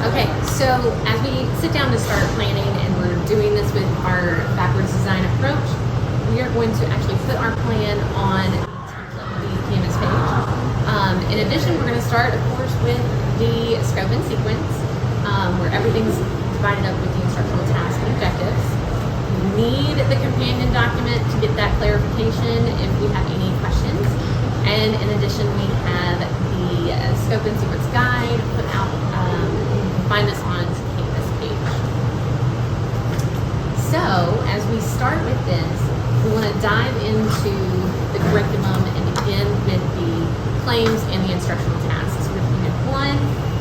Okay, so as we sit down to start planning and we're doing this with our backwards design approach, we are going to actually put our plan on the Canvas page. In addition, we're going to start, of course, with the scope and sequence, where everything's divided up with the instructional tasks and objectives. We need the companion document to get that clarification if we have any questions. And in addition, we have the scope and sequence guide put out. Find this on Canvas page. So as we start with this, we want to dive into the curriculum and begin with the claims and the instructional tasks. With Unit 1,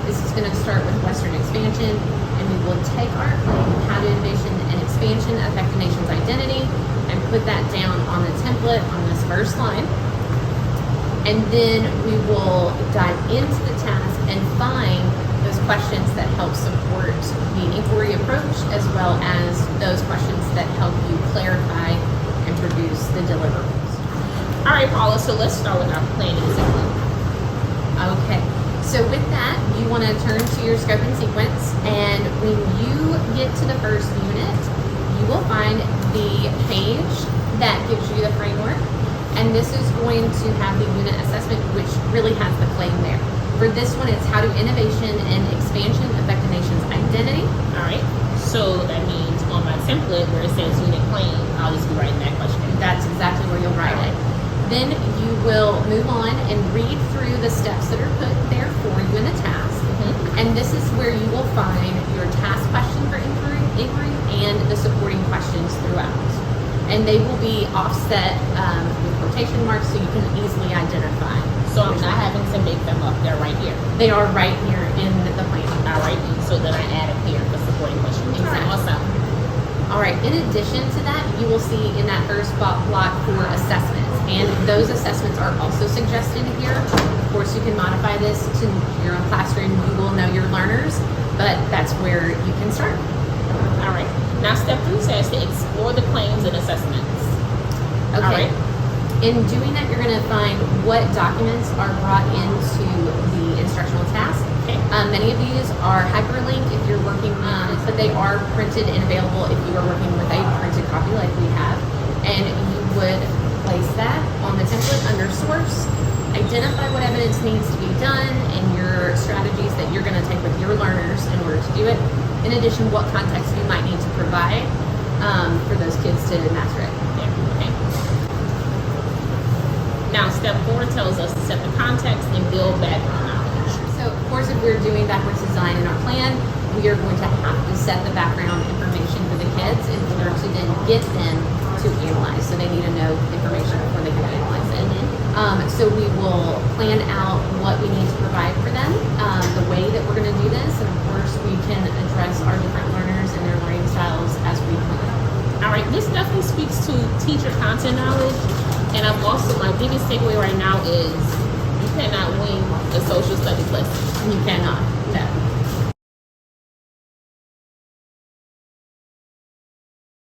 this is going to start with Western expansion, and we will take our claim, how do innovation and expansion affect the nation's identity, and put that down on the template on this first line. And then we will dive into the task and find those questions that help support the inquiry approach, as well as those questions that help you clarify and produce the deliverables. All right, Paula, so let's start with our planning sequence. Okay, so with that, you want to turn to your scope and sequence, and when you get to the first unit, you will find the page that gives you the framework, and this is going to have the unit assessment, which really has the claim there. For this one, it's how do innovation and expansion affect the nation's identity. All right, so that means on my template where it says unit claim, I'll just be writing that question. That's exactly where you'll write it. Then you will move on and read through the steps that are put there for you in the task. And this is where you will find your task question for inquiry and the supporting questions throughout. And they will be offset with quotation marks so you can easily identify. So I'm not having to make them up, they're right here. They are right here in the plan. All right, so then I add them here for supporting questions. Exactly. Awesome. All right, in addition to that, you will see in that first block for assessments, and those assessments are also suggested here. Of course, you can modify this to your own classroom. You will know your learners, but that's where you can start. All right, now step 2 says to explore the claims and assessments. Okay. All right. In doing that, you're going to find what documents are brought into the instructional task. Okay. Many of these are hyperlinked if you're working, but they are printed and available if you are working with a printed copy like we have. And you would place that on the template under source, identify what evidence needs to be done, and your strategies that you're going to take with your learners in order to do it. In addition, what context you might need to provide for those kids to master it. Yeah. Okay. Now, step 4 tells us to set the context and build background knowledge. So, of course, if we're doing backwards design in our plan, we are going to have to set the background information for the kids in order to then get them to analyze. So they need to know information before they can analyze it. So we will plan out what we need to provide for them, the way that we're going to do this, and of course we can address our different learners and their learning styles as we plan. All right, this definitely speaks to teacher content knowledge. And I'm also, my biggest takeaway right now is you cannot wing a social studies lesson. You cannot, no.